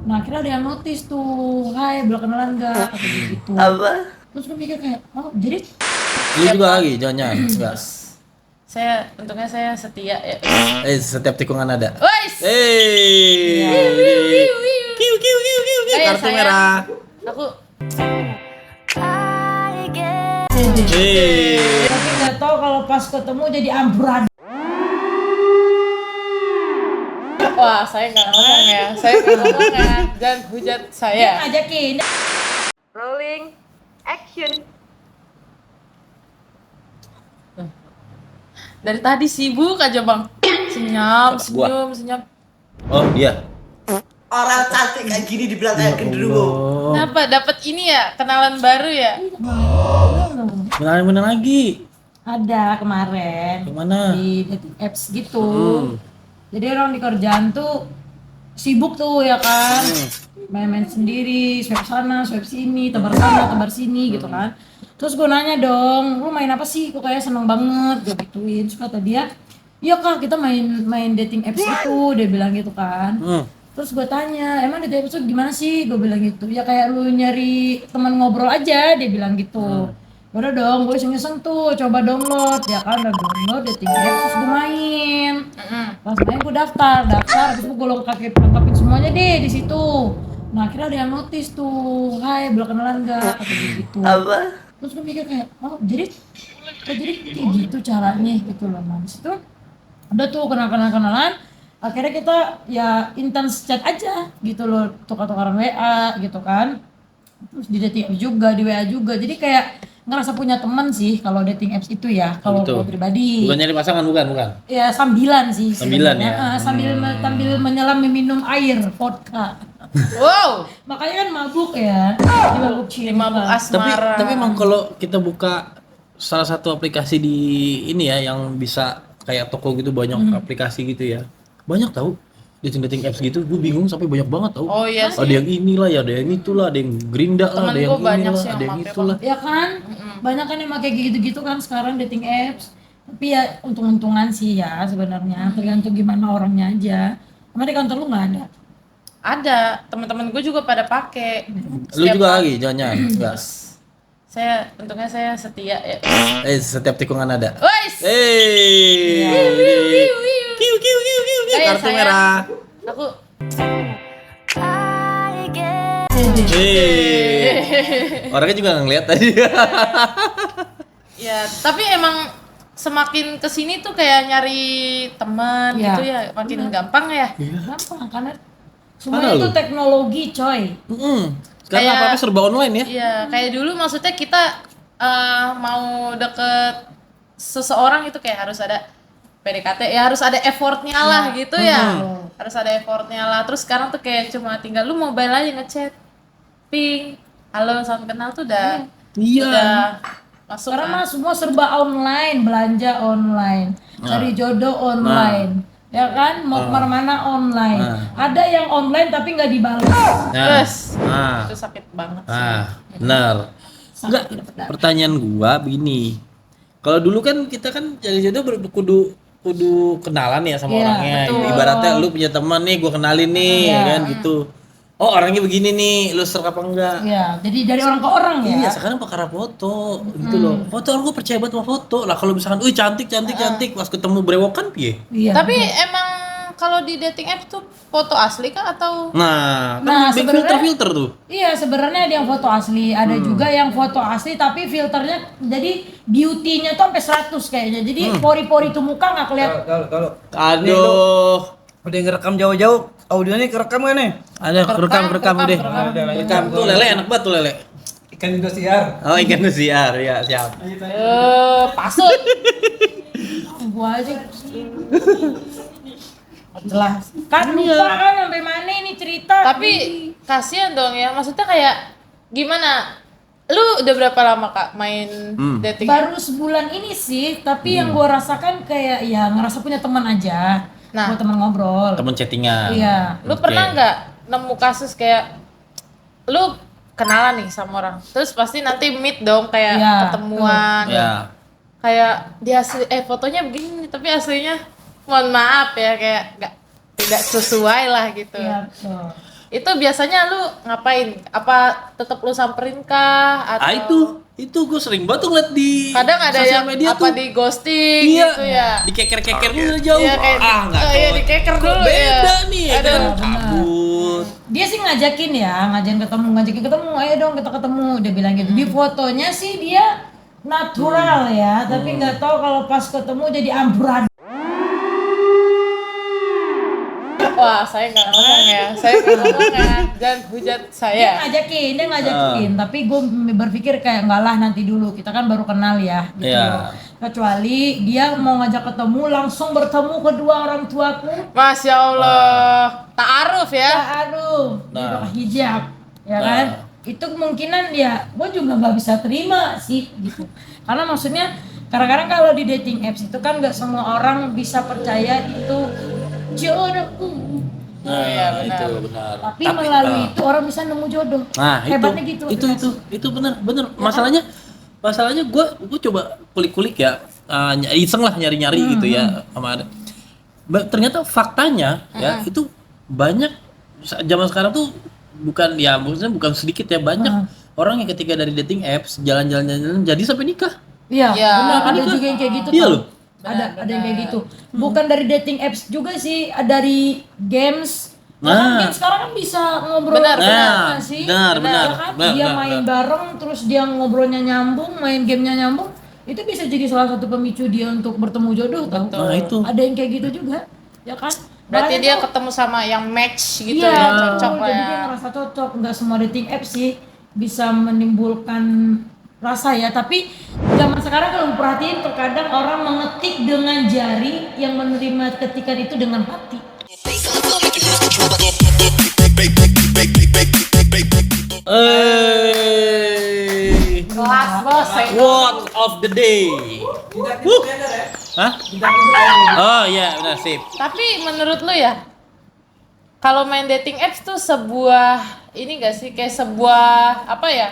Nah akhirnya ada yang notice tuh, hai boleh kenalan nggak, atau gitu. Apa? Terus gue mikir kayak, oh jadi Lu juga lagi jangan enggak. Untungnya saya setia ya. Setiap tikungan ada. Wes. Kiu kiu kiu kiu kiu. Kartu sayang. merah. Aku tapi nggak tahu kalau pas ketemu jadi amburadul. wah, saya nggak ngomong ya. Saya nggak ngomong ya. Jangan hujat saya. Ngajakin. Rolling action. Dari tadi sibuk aja, Bang. Senyum. Oh, dia. Orang cantik kayak gini dibilang kayak genderuwo. Kenapa dapat ini ya? Kenalan baru ya? Benar lagi. Ada kemarin Gimana? di dating apps gitu. Jadi orang di kerjaan tuh sibuk tuh ya kan, main-main sendiri, swipe sana, swipe sini, tebar sana, tebar sini gitu kan. Terus gue nanya dong, lu main apa sih? Kok kayak seneng banget, gue gituin. Terus kata dia, iya kak kita main dating apps itu, dia bilang gitu kan. Terus gue tanya, emang dating apps itu gimana sih? Gue bilang gitu, ya kayak lu nyari teman ngobrol aja, dia bilang gitu. Udah dong, gue iseng-iseng tuh, coba download, ya kan, udah download dating apps, terus gue main. Pas main gue daftar, habis itu gue lengkapin semuanya deh di situ. Nah akhirnya ada yang notice tuh, hai boleh kenalan nggak, atau gitu. Apa? Terus gue mikir kayak, oh jadi kayak gitu caranya gitu loh. Nah disitu udah tuh kenalan, akhirnya kita ya intens chat aja gitu loh, tukar-tukaran WA gitu kan. Terus di dating apps juga, di WA juga, jadi kayak ngerasa punya teman sih kalau dating apps itu ya, kalau Gitu. gue pribadi. Bukan nyari pasangan, bukan. Ya sambilan sih Sambilan sebenarnya. ya? Sambil menyelam meminum air vodka. Wow. Makanya kan mabuk ya, jadi mabuk cinta. Mabuk asmara. Tapi emang kalau kita buka salah satu aplikasi di ini ya yang bisa kayak toko gitu, banyak aplikasi gitu ya. Banyak tahu dating apps gitu, gue bingung sampai banyak banget tahu. Oh iya sih. Ada yang inilah ya, ada yang itulah, ada yang Gerinda lah, ada Temen yang gue banyak inilah, sih yang ada yang make, itulah. Ya kan, banyak kan yang pakai gitu-gitu kan sekarang dating apps. Tapi ya untung-untungan sih ya sebenarnya, tergantung gimana orangnya aja. Emang di kantor lu nggak ada? Ada, teman-teman gue juga pada pakai. Lu juga lagi jangan enggak. Untungnya saya setia ya. Setiap tikungan ada. Wes. Kiu kiu kiu kiu kiu. Kartu sayang. merah. Aku Orangnya juga ngeliat tadi. ya, tapi emang semakin kesini tuh kayak nyari teman Ya. gitu ya, makin gampang ya. Gampang karena semua Mana itu lu? teknologi coy. Sekarang Kayak- apa-apa serba online ya. Iya, kayak dulu maksudnya kita mau deket seseorang itu kayak harus ada PDKT, ya harus ada effortnya lah gitu ya. Harus ada effortnya lah. Terus sekarang tuh kayak cuma tinggal lu mobile aja ngechat, ping, halo salam kenal tuh udah masuk. Sekarang kan. mah semua serba online, belanja online, cari jodoh online. Ya kan, mau kemana-mana online. Ada yang online tapi nggak dibalas. Yes. Nah, Itu sakit banget sih. benar. Enggak, Sakit benar. pertanyaan gua begini. Kalau dulu kan kita kan jadi jodoh kudu kenalan ya sama Iya, orangnya. betul. Ibaratnya lu punya teman nih, gua kenalin nih, Iya. ya kan gitu. Oh, orangnya begini nih, lu serk apa enggak? Ya, jadi dari orang ke orang ya. Iya, sekarang perkara foto gitu loh. Foto orang gua percaya banget sama foto. Lah kalau misalkan, cantik, pas ketemu brewokan piye? Iya. Tapi emang kalau di dating apps tuh foto asli kah atau Nah, Nah, kan sebenarnya- filter tuh. Iya, sebenarnya ada yang foto asli, ada juga yang foto asli tapi filternya jadi beauty-nya tuh sampai 100 kayaknya. Jadi pori-pori tuh muka nggak kelihatan. Kalau Aduh. udah ngerekam jauh-jauh, audionya kerekam kan nih? Ada rekam deh. Rekam tuh lele enak banget tuh lele. Ikan Indosiar. Oh, ikan siar ya, siap. pasut? Gua aja jelas. Kan lupa kan sampai mana ini cerita. Tapi kasihan dong ya, maksudnya kayak gimana? Lu udah berapa lama Kak main dating? baru sebulan ini sih, tapi yang gua rasakan kayak ya ngerasa punya teman aja. Nah. Buat teman ngobrol. Temen chattingan. Iya. Lu Oke. pernah nggak nemu kasus kayak lu kenalan nih sama orang, terus pasti nanti meet dong kayak Iya, ketemuan, Ya. kayak di asli fotonya begini tapi aslinya mohon maaf ya kayak nggak tidak sesuai lah gitu. Iya, betul. Itu biasanya lu ngapain? Apa tetap lu samperin kah atau Itu gue sering banget tuh ngeliat di kadang ada sosial yang media apa tuh. di ghosting Iya, gitu ya. dikeker-keker dulu jauh. Iya, kayak Nggak iya, cocok. dikeker Kok dulu ya. beda nih ya Aduh. kan, cabut. Dia sih ngajakin ngajakin ketemu, ayo dong kita ketemu, dia bilang gitu. Di fotonya sih dia natural ya, tapi nggak tahu kalau pas ketemu jadi amburadul. Wah, saya nggak ngomong ya. Saya nggak ngomong ya. Jangan hujat Dia saya. ngajakin, tapi gue berpikir kayak enggak lah, nanti dulu, kita kan baru kenal ya gitu. Iya. Kecuali dia mau ngajak ketemu, langsung bertemu kedua orang tuaku, Masya Allah. Ta'aruf ya. aduh, dia Nah. pakai hijab, ya Nah. kan? Itu kemungkinan ya, gue juga nggak bisa terima sih gitu. Karena maksudnya kadang-kadang kalau di dating apps itu kan nggak semua orang bisa percaya itu jodohku. Nah, Iya, benar. itu benar. Tapi melalui itu orang bisa nemu jodoh. Nah, Hebatnya gitu. itu benar. Masalahnya gue coba kulik-kulik ya, iseng lah nyari-nyari gitu ya sama ada. Ternyata faktanya ya itu banyak zaman sekarang tuh maksudnya bukan sedikit ya, banyak orang yang ketika dari dating apps jalan-jalan jadi sampai nikah. Iya, Iya. benar. Ada Nikah. juga yang kayak gitu. Iya tau. loh. Ada yang kayak gitu. Bukan dari dating apps juga sih, dari games. Nah. Kan games sekarang kan bisa ngobrol Benar, nggak sih? benar. Ya kan? Dia Benar. main bareng, terus dia ngobrolnya nyambung, main gamenya nyambung. Itu bisa jadi salah satu pemicu dia untuk bertemu jodoh, tau? Nah, itu. Ada yang kayak gitu juga, ya kan? Berarti Makanya dia tuh- ketemu sama yang match gitu iya, ya, cocok lah jadi ya. dia ngerasa cocok. Nggak semua dating apps sih bisa menimbulkan rasa ya, tapi zaman sekarang kalau perhatiin terkadang orang mengetik dengan jari, yang menerima ketikan itu dengan hati. Kelas bos, saya Word of the day. Hah? Oh iya, benar sip. Tapi menurut lu ya, kalau main dating apps tuh sebuah ini gak sih, kayak sebuah apa ya?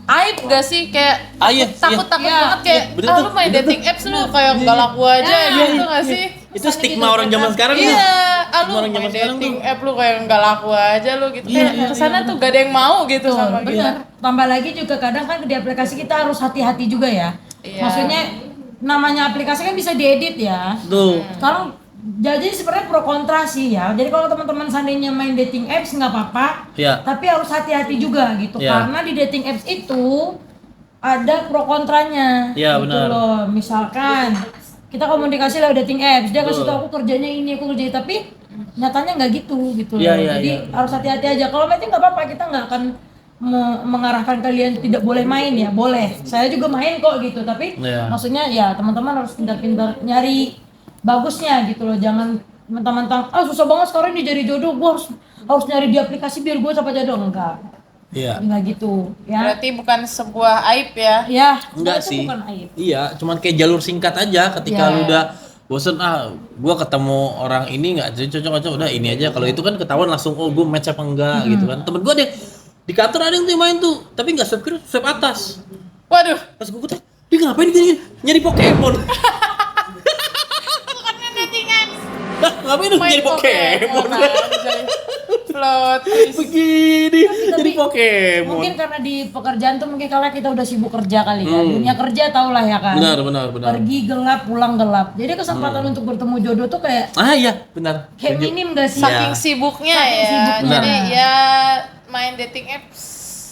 Aib gak sih, kayak Iya, takut iya. banget kayak Bener ah tuh, lu main bener dating tuh. apps lu kayak gak laku aja gitu gak sih? Itu stigma orang zaman sekarang tuh. Iya, ah lu Stigma orang main zaman sekarang dating tuh. app lu kayak gak laku aja lu gitu. Kayak kesana tuh gak ada yang mau gitu sama kita. Benar. Tambah lagi juga kadang kan di aplikasi kita harus hati-hati juga ya. Iya. Maksudnya namanya aplikasi kan bisa diedit ya. Tuh. Sekarang jadi sebenarnya pro kontra sih ya. Jadi kalau teman-teman seandainya main dating apps nggak apa-apa, Iya. tapi harus hati-hati juga gitu. Iya. Karena di dating apps itu ada pro kontranya. Iya, gitu benar. loh. Misalkan kita komunikasi lewat dating apps, dia kasih Betul. tahu aku kerjanya ini, aku kerjanya, tapi nyatanya nggak gitu gitu Iya, loh. iya, Jadi iya. harus hati-hati aja. Kalau matching nggak apa-apa, kita nggak akan mengarahkan kalian tidak boleh main ya, boleh. Saya juga main kok gitu, tapi Iya. maksudnya ya teman-teman harus pintar-pintar nyari bagusnya gitu loh. Jangan mentang-mentang susah banget sekarang ini jadi jodoh, gua harus nyari di aplikasi biar gua dapat jodoh. Enggak. Iya. Enggak gitu ya. Berarti bukan sebuah aib ya. Ya, Enggak itu sih. bukan aib. Iya, cuman kayak jalur singkat aja ketika Iya. lu udah bosen gua ketemu orang ini nggak cocok udah ini aja. Kalau itu kan ketahuan langsung gua match apa enggak gitu kan. Temen gua ada yang di kantor ada yang tuh yang main tuh, tapi nggak swipe kiri, swipe atas. Waduh, Pas gua tanya, dia ngapain gini? Nyari Pokemon. bukannya dating apps. Nah, ngapain lu nyari Pokemon? anjay. Plot twist. Begini, Tapi jadi Pokemon. mungkin karena di pekerjaan tuh mungkin karena kita udah sibuk kerja kali ya. Dunia kerja tau lah ya kan. Benar. Pergi gelap, pulang gelap. Jadi kesempatan untuk bertemu jodoh tuh kayak Iya, benar. kayak Setuju. minim gak sih? Saking sibuknya Saking ya. sibuknya. Jadi ya main dating apps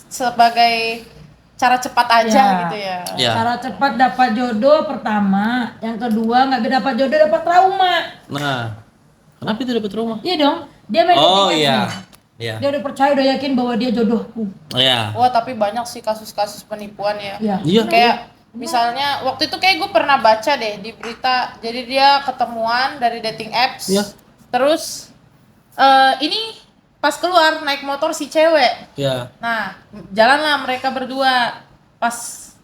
sebagai cara cepat aja Ya. gitu ya. Ya. Cara cepat dapat jodoh pertama, yang kedua nggak dapat jodoh dapat trauma. Nah, kenapa itu dapat rumah? Iya dong, dia main dating Oh apps iya. nih. Iya. Dia udah percaya, udah yakin bahwa dia jodohku. Iya. Wah tapi banyak sih kasus-kasus penipuan ya. Iya. Iya. Kayak misalnya waktu itu kayak gue pernah baca deh di berita. Jadi dia ketemuan dari dating apps. Iya. Terus ini pas keluar naik motor si cewek. Iya. Nah jalanlah mereka berdua. Pas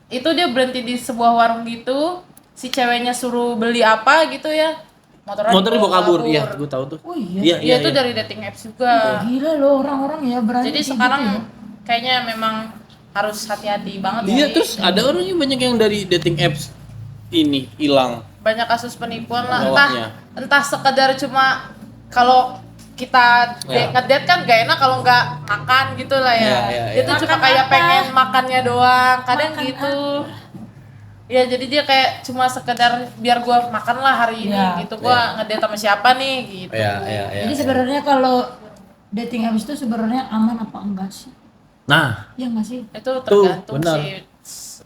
itu dia berhenti di sebuah warung gitu. Si ceweknya suruh beli apa gitu ya. Motornya dibawa kabur. Iya, gue tahu tuh. Oh iya. Iya itu dari dating apps juga. Gila loh orang-orang ya berani. Jadi kayak sekarang gitu ya. kayaknya memang harus hati-hati banget Iya, sih. terus ada orang yang banyak yang dari dating apps ini hilang. Banyak kasus penipuan lah, Bawahnya. entah sekedar cuma kalau kita Ya. ngedate kan gak enak kalau nggak makan gitu lah ya. Ya. Dia tuh cuma Makan kayak apa? pengen makannya doang, kadang Makan gitu. Ya jadi dia kayak cuma sekedar biar gua makan lah hari ini Ya. gitu. Gua ngedate sama siapa nih gitu. Iya. Jadi sebenarnya kalau dating apps itu sebenarnya aman apa enggak sih? Nah, Iya nggak sih? Itu tergantung benar. sih.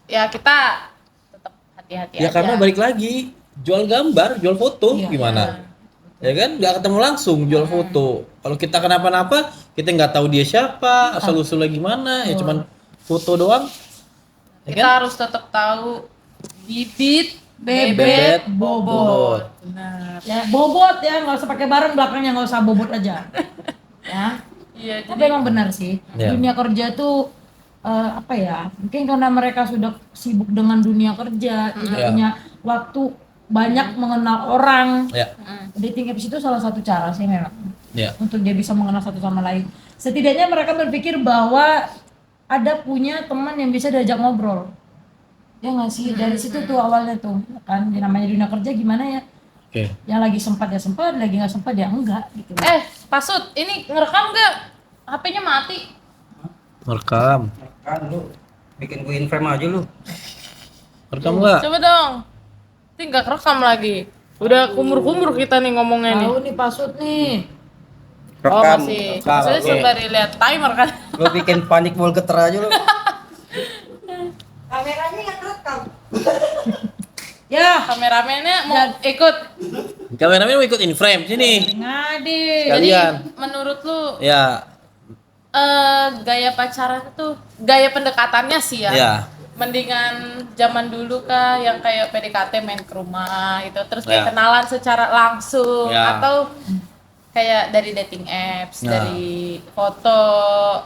Ya kita tetap hati-hati ya aja. karena balik lagi jual gambar, jual foto Iya. gimana? Ya kan nggak ketemu langsung jual foto. Kalau kita kenapa-napa, kita nggak tahu dia siapa, asal usulnya gimana, ya cuman foto doang. Ya Kita kan? harus tetap tahu bibit, Bebet, bebet, bobot. Benar. Ya bobot ya, nggak usah pakai bareng belakangnya, nggak usah bobot aja. Ya. Iya, Tapi emang benar sih, Ya. dunia kerja tuh apa ya? Mungkin karena mereka sudah sibuk dengan dunia kerja, tidak Ya. punya waktu banyak mengenal orang. Ya, Dating apps itu salah satu cara sih memang ya, untuk dia bisa mengenal satu sama lain. Setidaknya mereka berpikir bahwa ada punya teman yang bisa diajak ngobrol. Ya nggak sih? Dari situ tuh awalnya tuh kan, yang namanya dunia kerja gimana ya? oke. Yang lagi sempat ya sempat, lagi nggak sempat ya enggak gitu. Pasut, ini ngerekam nggak? HP-nya mati. Merekam, Kan lu bikin gue inframe aja lu. merekam nggak? Coba dong. Ini nggak kerekam lagi. Udah kumur-kumur kita nih ngomongnya nih. Tahu nih pasut nih. Oh Rekam. masih. rekam, Maksudnya oke. sembari lihat timer kan. Lu bikin panik ball geter aja lu. Kameranya nggak rekam. Ya, Kameramennya mau ikut. Kameramen mau ikut in frame sini. ngadi. Jadi Kalian. menurut lu Ya, gaya pacaran tuh, gaya pendekatannya sih ya. ya, Mendingan zaman dulu kah yang kayak PDKT main ke rumah gitu, terus Ya. kayak kenalan secara langsung, Ya. atau kayak dari dating apps, Nah. dari foto,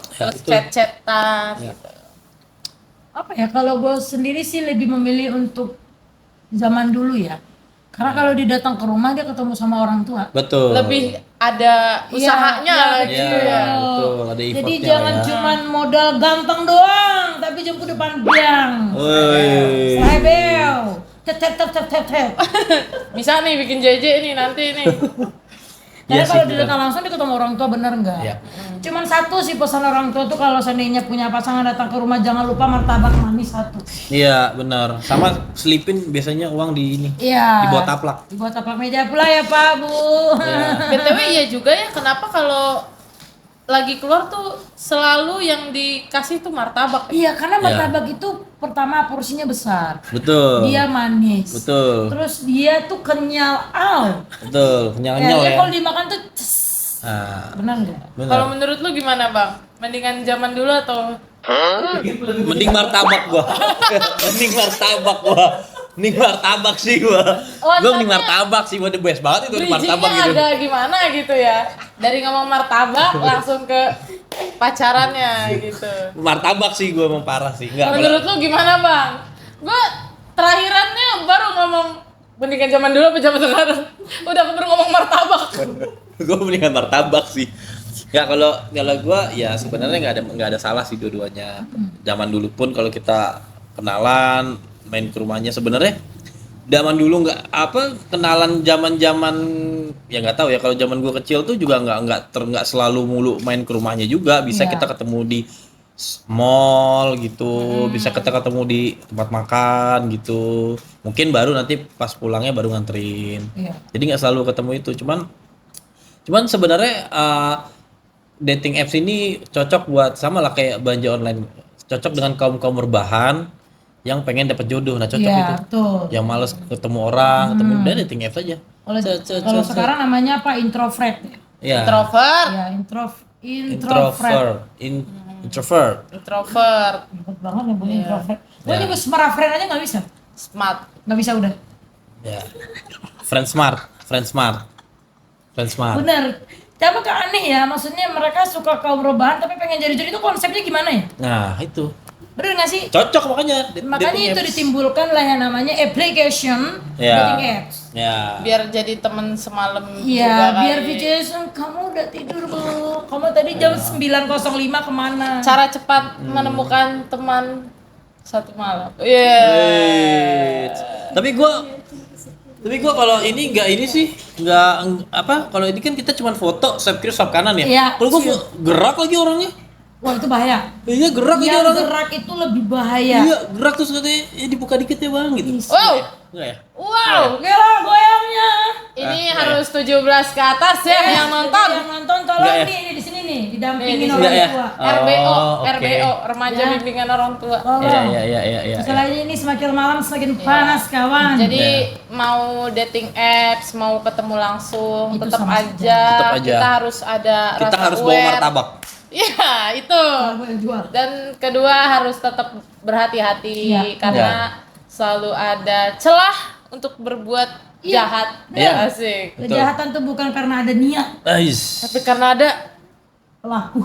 Ya, terus itu. chat-chatan Ya. gitu. Apa ya, kalau gue sendiri sih lebih memilih untuk zaman dulu ya. Karena kalau dia datang ke rumah dia ketemu sama orang tua. betul. Lebih ada usahanya Iya, lah Iya, gitu ya. betul. Ada Jadi effortnya jangan ya. cuman modal ganteng doang, tapi jemput depan biang. Woi. Sebel. Tet tet tet tet tet tet. Bisa nih bikin JJ nih nanti nih. Karena Iya sih, kalau dia benar. datang langsung dia ketemu orang tua, bener nggak? Iya. Cuman satu sih pesan orang tua tuh, kalau seandainya punya pasangan datang ke rumah jangan lupa martabak manis satu. Iya, benar. Sama selipin biasanya uang di ini. Iya. Dibuat taplak. Dibuat taplak meja pula ya Pak Bu. BTW iya juga ya, kenapa kalau lagi keluar tuh selalu yang dikasih tuh martabak. Iya, karena Iya. martabak itu pertama porsinya besar, Betul. dia manis, Betul. terus dia tuh kenyal, Betul. Kenyang-kenyang dia ya. kalau dimakan tuh Nah, benar nggak? benar. Kalau menurut lu gimana bang? Mendingan zaman dulu atau Mending martabak gua. Mending martabak gua. Mending martabak sih gua. Gua mending martabak sih, gua the best banget itu martabak bridgingnya gitu. agak gimana gitu ya? Dari ngomong martabak langsung ke pacarannya gitu. Martabak sih gua emang parah sih. Enggak. Menurut lu gimana bang? Gua terakhirannya baru ngomong mendingan zaman dulu apa zaman sekarang? Udah keburu ngomong martabak. Gua mendingan martabak sih. Ya kalau gua ya sebenarnya nggak ada salah sih dua-duanya. Zaman dulu pun kalau kita kenalan main ke rumahnya sebenarnya zaman dulu kenalan zaman ya nggak tahu ya, kalau zaman gua kecil tuh juga nggak selalu mulu main ke rumahnya juga, bisa Iya. kita ketemu di mall gitu, bisa kita ketemu di tempat makan gitu, mungkin baru nanti pas pulangnya baru nganterin. Iya. Jadi nggak selalu ketemu itu, cuman sebenarnya dating apps ini cocok buat sama lah kayak belanja online, cocok dengan kaum berbahan yang pengen dapat jodoh. Nah cocok Iya, itu, betul. yang males ketemu orang, ketemu udah dating apps aja. Kalau sekarang namanya apa? Introvert ya? Ya, Introvert, Ya, introvert. introvert. introvert, Ribet banget ya punya Iya. introvert. Gue Ya. juga smart friend aja nggak bisa. smart. Nggak bisa udah. Ya, friend smart. Bener. Tapi kan aneh ya, maksudnya mereka suka kaum rebahan tapi pengen jadi itu konsepnya gimana ya? Nah itu Bener nggak sih? cocok makanya. Makanya dating itu apps. ditimbulkan lah yang namanya application Ya. dating apps. Ya. Biar jadi temen semalam juga Iya, biar kali. Jason, kamu udah tidur belum? Kamu tadi jam 9.05 kemana? Cara cepat menemukan teman satu malam. Iya. Wait. Tapi Tapi gua kalau ini enggak ini sih, enggak apa? Kalau ini kan kita cuma foto swipe kiri swipe kanan ya. Iya, Kalau gua siap. gerak lagi orangnya. Wah itu bahaya. Iya, gerak lagi Yang orangnya. gerak itu lebih bahaya. Iya, gerak terus katanya dibuka dikit ya, Bang gitu. Wow, Enggak ya? wow. Gila goyangnya. Ini Ah, harus 17 ke atas ya yang nonton. Yang nonton tolong Enggak ya? nih di sini nih didampingin Nih, di orang sini ya? tua. Oh, RBO, oke. RBO, remaja Ya. bimbingan orang tua. Tolong. Iya. Masalahnya ini semakin malam semakin panas kawan. Jadi Ya. mau dating apps, mau ketemu langsung, Itu tetap sama aja, Tetap aja. kita harus ada Kita rasa harus bawa aware. martabak. Iya, itu. Kalau gue yang jual. Dan kedua harus tetap berhati-hati Iya. karena selalu ada celah untuk berbuat Iya. jahat. Iya. Asik. Betul. Kejahatan tuh bukan karena ada niat, Ais. Tapi karena ada pelaku.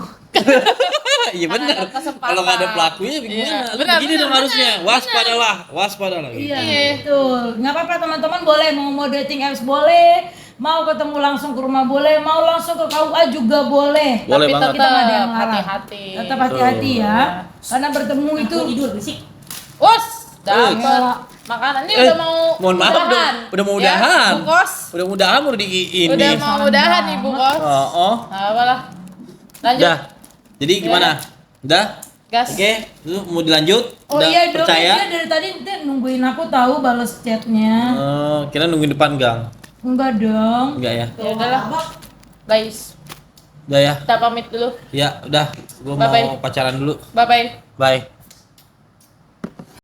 Iya benar. ada kesempatan. Kalau nggak ada pelakunya Iya. gimana? Lu Benar, begini benar, dong harusnya. benar. Waspadalah gitu. Iya, betul. Nggak apa-apa teman-teman boleh mau dating apps boleh, mau ketemu langsung ke rumah boleh, mau langsung ke KUA juga boleh. Boleh Tapi banget. Kita nggak ada yang tetap larang. hati-hati. Tetap hati-hati ya. Karena bertemu itu Us, Gila. dapat makanan ini Eh, udah mau mohon maaf udahan. udah mau Ya, udahan. Bu Kos. Udah mudahan udah di ini. Udah mau udahan nih Bu Kos. Oh. Apalah. Lanjut. Udah. Jadi gimana? Udah? Gas. Oke, lu mau dilanjut? Oh Udah iya dong, percaya? dia dari tadi dia nungguin aku tahu balas chatnya. Kira nungguin depan gang. Enggak dong. Enggak ya? Ya udahlah. Guys, Udah ya? kita pamit dulu. Ya, udah. Gua mau Bye-bye. pacaran dulu. Bye bye. Bye.